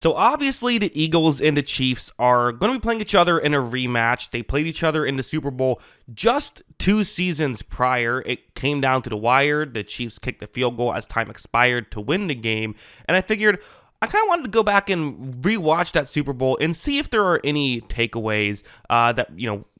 So obviously the Eagles and the Chiefs are going to be playing each other in a rematch. They played each other in the Super Bowl just 2 seasons prior. It came down to the wire. The Chiefs kicked the field goal as time expired to win the game. And I figured I kind of wanted to go back and rewatch that Super Bowl and see if there are any takeaways that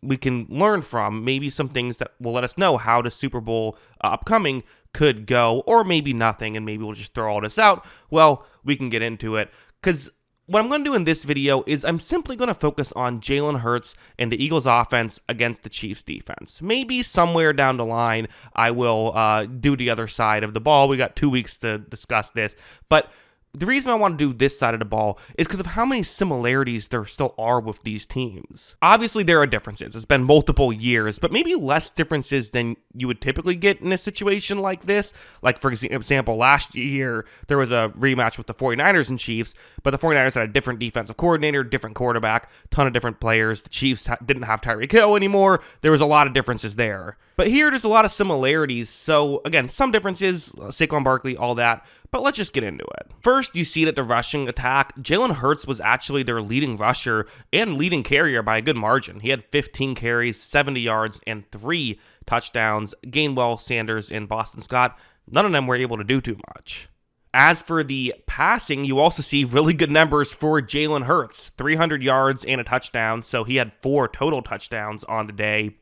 we can learn from. Maybe some things that will let us know how the Super Bowl upcoming could go, or maybe nothing, and maybe we'll just throw all this out. Well, we can get into it. Because what I'm going to do in this video is I'm simply going to focus on Jalen Hurts and the Eagles offense against the Chiefs defense. Maybe somewhere down the line I will do the other side of the ball. We got 2 weeks to discuss this. But the reason I want to do this side of the ball is because of how many similarities there still are with these teams. Obviously, there are differences. It's been multiple years, but maybe less differences than you would typically get in a situation like this. Like, for example, last year, there was a rematch with the 49ers and Chiefs, but the 49ers had a different defensive coordinator, different quarterback, ton of different players. The Chiefs didn't have Tyreek Hill anymore. There was a lot of differences there. But here, there's a lot of similarities. So, again, some differences, Saquon Barkley, all that. But let's just get into it. First, you see that the rushing attack, Jalen Hurts was actually their leading rusher and leading carrier by a good margin. He had 15 carries, 70 yards, and 3 touchdowns. Gainwell, Sanders, and Boston Scott, none of them were able to do too much. As for the passing, you also see really good numbers for Jalen Hurts, 300 yards and a touchdown, so he had 4 total touchdowns on the day.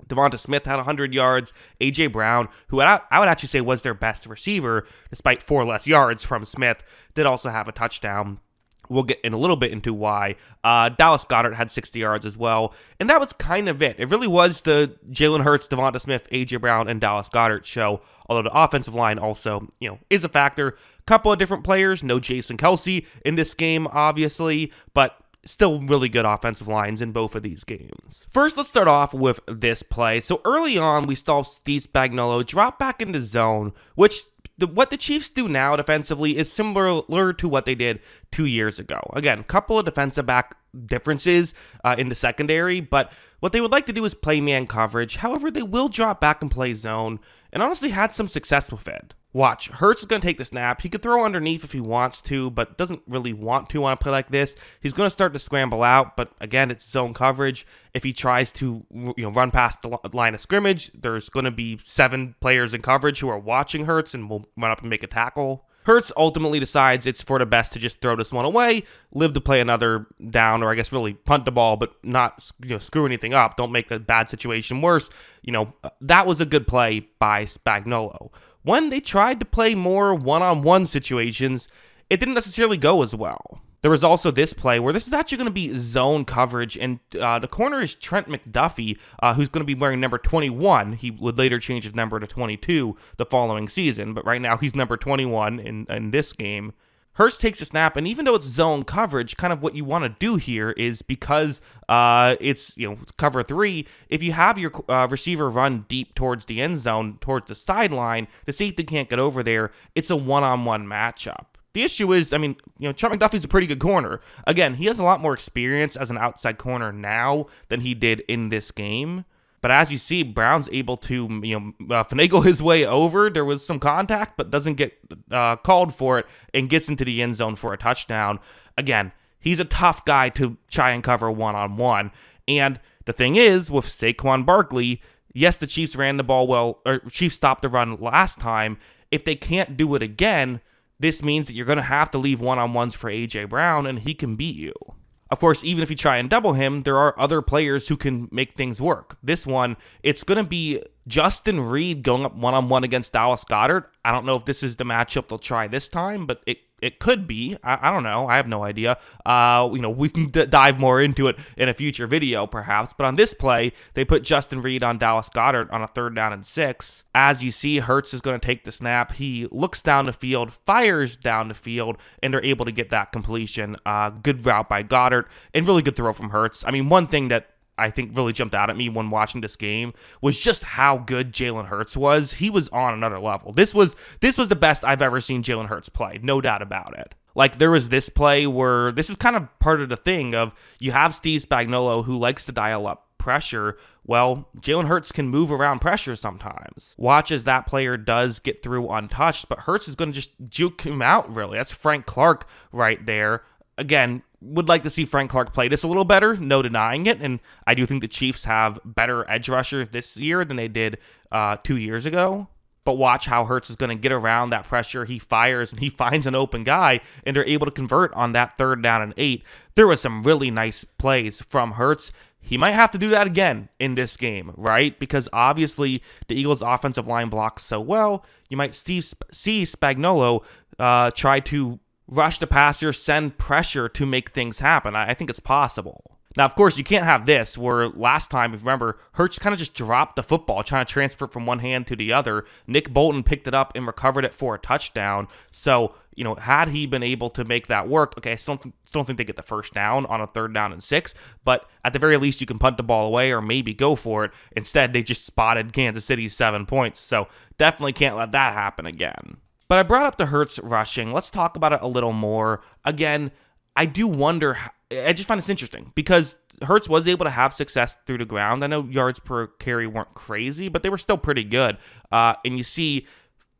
Devonta Smith had 100 yards. A.J. Brown, who I would actually say was their best receiver, despite 4 less yards from Smith, did also have a touchdown. We'll get in a little bit into why. Dallas Goedert had 60 yards as well. And that was kind of it. It really was the Jalen Hurts, Devonta Smith, A.J. Brown, and Dallas Goedert show. Although the offensive line also, is a factor. Couple of different players. No Jason Kelce in this game, obviously. But still really good offensive lines in both of these games. First, let's start off with this play. So early on, we saw Steve Spagnuolo drop back into zone, which what the Chiefs do now defensively is similar to what they did 2 years ago. Again, a couple of defensive back differences in the secondary, but what they would like to do is play man coverage. However, they will drop back and play zone, and honestly had some success with it. Watch, Hurts is going to take the snap. He could throw underneath if he wants to, but doesn't really want to on a play like this. He's going to start to scramble out, but again, it's zone coverage. If he tries to run past the line of scrimmage, there's going to be 7 players in coverage who are watching Hurts and will run up and make a tackle. Hurts ultimately decides it's for the best to just throw this one away, live to play another down, or I guess really punt the ball, but not screw anything up. Don't make the bad situation worse. That was a good play by Spagnuolo. When they tried to play more one-on-one situations, it didn't necessarily go as well. There was also this play where this is actually going to be zone coverage, and the corner is Trent McDuffie, who's going to be wearing number 21. He would later change his number to 22 the following season, but right now he's number 21 in this game. Hurts takes a snap, and even though it's zone coverage, kind of what you want to do here is because it's cover 3, if you have your receiver run deep towards the end zone, towards the sideline, the safety can't get over there. It's a one-on-one matchup. The issue is, Trent McDuffie's a pretty good corner. Again, he has a lot more experience as an outside corner now than he did in this game. But as you see, Brown's able to finagle his way over. There was some contact, but doesn't get called for it and gets into the end zone for a touchdown. Again, he's a tough guy to try and cover one-on-one. And the thing is, with Saquon Barkley, yes, the Chiefs ran the ball well, or Chiefs stopped the run last time. If they can't do it again, this means that you're going to have to leave one-on-ones for A.J. Brown, and he can beat you. Of course, even if you try and double him, there are other players who can make things work. This one, it's going to be Justin Reed going up one-on-one against Dallas Goedert. I don't know if this is the matchup they'll try this time, but it could be. I don't know. I have no idea. We can dive more into it in a future video, perhaps. But on this play, they put Justin Reed on Dallas Goedert on a 3rd down and 6. As you see, Hurts is going to take the snap. He looks down the field, fires down the field, and they're able to get that completion. Good route by Goedert, and really good throw from Hurts. One thing that I think really jumped out at me when watching this game was just how good Jalen Hurts was. He was on another level. This was the best I've ever seen Jalen Hurts play, no doubt about it. Like, there was this play where this is kind of part of the thing of you have Steve Spagnuolo who likes to dial up pressure. Well, Jalen Hurts can move around pressure sometimes. Watch as that player does get through untouched, but Hurts is going to just juke him out, really. That's Frank Clark right there. again, would like to see Frank Clark play this a little better, no denying it, and I do think the Chiefs have better edge rushers this year than they did 2 years ago. But watch how Hurts is going to get around that pressure. He fires and he finds an open guy, and they're able to convert on that 3rd down and 8. There was some really nice plays from Hurts. He might have to do that again in this game, right? Because obviously the Eagles' offensive line blocks so well. You might see Spagnuolo try to rush the passer, send pressure to make things happen. I think it's possible. Now, of course, you can't have this where last time, if you remember, Hurts kind of just dropped the football, trying to transfer it from one hand to the other. Nick Bolton picked it up and recovered it for a touchdown. So, had he been able to make that work, okay, I still don't think they get the first down on a 3rd down and 6, but at the very least, you can punt the ball away or maybe go for it. Instead, they just spotted Kansas City's 7 points, so definitely can't let that happen again. But I brought up the Hurts rushing. Let's talk about it a little more. Again, I do wonder, I just find this interesting because Hurts was able to have success through the ground. I know yards per carry weren't crazy, but they were still pretty good. And you see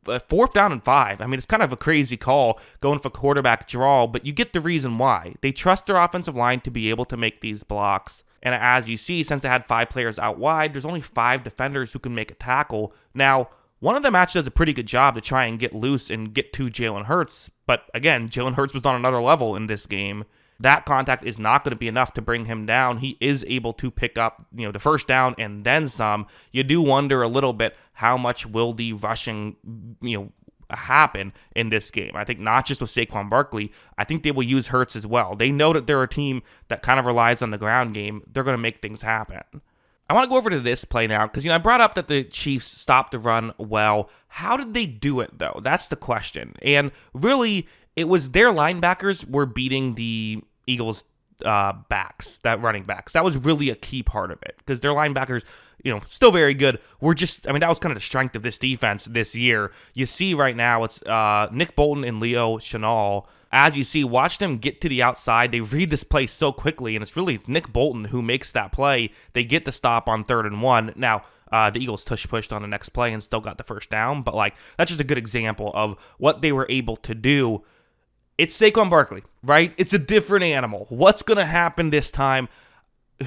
4th down and 5. I mean, it's kind of a crazy call going for quarterback draw, but you get the reason why. They trust their offensive line to be able to make these blocks. And as you see, since they had 5 players out wide, there's only 5 defenders who can make a tackle. Now, one of them actually does a pretty good job to try and get loose and get to Jalen Hurts. But again, Jalen Hurts was on another level in this game. That contact is not going to be enough to bring him down. He is able to pick up, the first down and then some. You do wonder a little bit how much will the rushing, happen in this game. I think not just with Saquon Barkley. I think they will use Hurts as well. They know that they're a team that kind of relies on the ground game. They're going to make things happen. I want to go over to this play now because, I brought up that the Chiefs stopped the run well. How did they do it, though? That's the question. And really, it was their linebackers were beating the Eagles' running backs. That was really a key part of it because their linebackers, still very good. That was kind of the strength of this defense this year. You see right now, it's Nick Bolton and Leo Chenal. As you see, watch them get to the outside. They read this play so quickly, and it's really Nick Bolton who makes that play. They get the stop on 3rd and 1. Now, the Eagles pushed on the next play and still got the first down, but that's just a good example of what they were able to do. It's Saquon Barkley, right? It's a different animal. What's going to happen this time?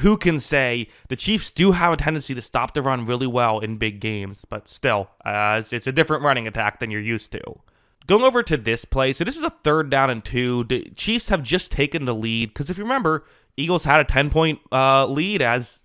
Who can say? The Chiefs do have a tendency to stop the run really well in big games, but still, it's a different running attack than you're used to. Going over to this play, so this is a 3rd down and 2. The Chiefs have just taken the lead, because if you remember, Eagles had a 10-point lead, as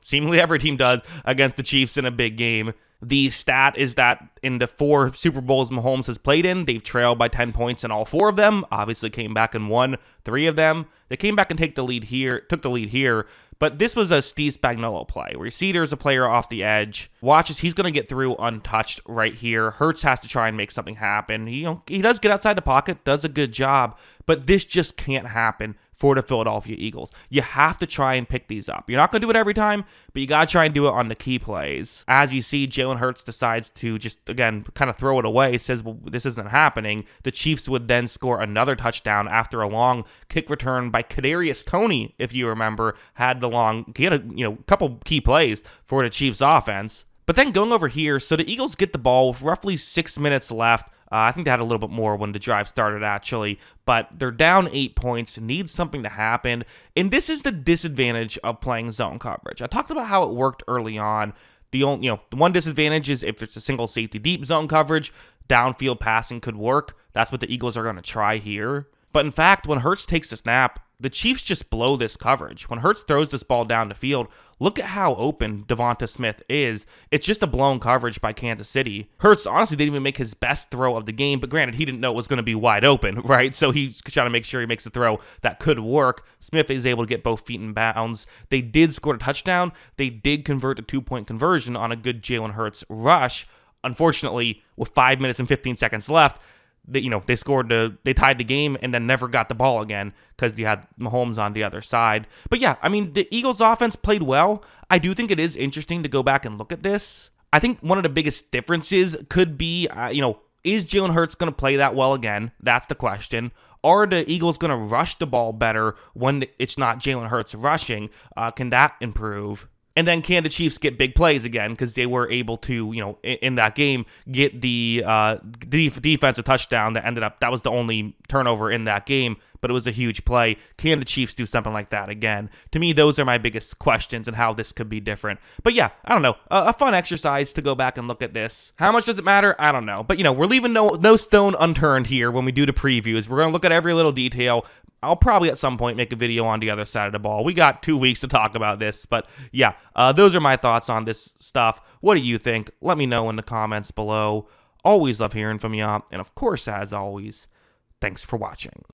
seemingly every team does against the Chiefs in a big game. The stat is that in the 4 Super Bowls Mahomes has played in, they've trailed by 10 points in all 4 of them. Obviously came back and won 3 of them. They came back and took the lead here. But this was a Steve Spagnuolo play where you see there's a player off the edge. Watches, he's going to get through untouched right here. Hurts has to try and make something happen. He does get outside the pocket, does a good job, but this just can't happen for the Philadelphia Eagles. You have to try and pick these up. You're not going to do it every time, but you got to try and do it on the key plays. As you see, Jalen Hurts decides to just, again, kind of throw it away, says, well, this isn't happening. The Chiefs would then score another touchdown after a long kick return by Kadarius Toney, if you remember, he had a couple key plays for the Chiefs offense. But then going over here, so the Eagles get the ball with roughly 6 minutes left. I think they had a little bit more when the drive started, actually. But they're down 8 points, need something to happen. And this is the disadvantage of playing zone coverage. I talked about how it worked early on. The one disadvantage is if it's a single safety deep zone coverage, downfield passing could work. That's what the Eagles are going to try here. But in fact, when Hurts takes the snap, the Chiefs just blow this coverage. When Hurts throws this ball down the field, look at how open Devonta Smith is. It's just a blown coverage by Kansas City. Hurts honestly didn't even make his best throw of the game, but granted, he didn't know it was going to be wide open, right? So he's trying to make sure he makes a throw that could work. Smith is able to get both feet in bounds. They did score a touchdown. They did convert a 2-point conversion on a good Jalen Hurts rush. Unfortunately, with 5 minutes and 15 seconds left, they tied the game and then never got the ball again because you had Mahomes on the other side. But yeah, the Eagles offense played well. I do think it is interesting to go back and look at this. I think one of the biggest differences could be, is Jalen Hurts going to play that well again? That's the question. Are the Eagles going to rush the ball better when it's not Jalen Hurts rushing? Can that improve? And then can the Chiefs get big plays again? Because they were able to, in that game, get the defensive touchdown that was the only turnover in that game, but it was a huge play. Can the Chiefs do something like that again? To me, those are my biggest questions and how this could be different. But yeah, I don't know. A fun exercise to go back and look at this. How much does it matter? I don't know. But, we're leaving no stone unturned here when we do the previews. We're going to look at every little detail. I'll probably at some point make a video on the other side of the ball. We got 2 weeks to talk about this, but yeah, those are my thoughts on this stuff. What do you think? Let me know in the comments below. Always love hearing from you, and of course, as always, thanks for watching.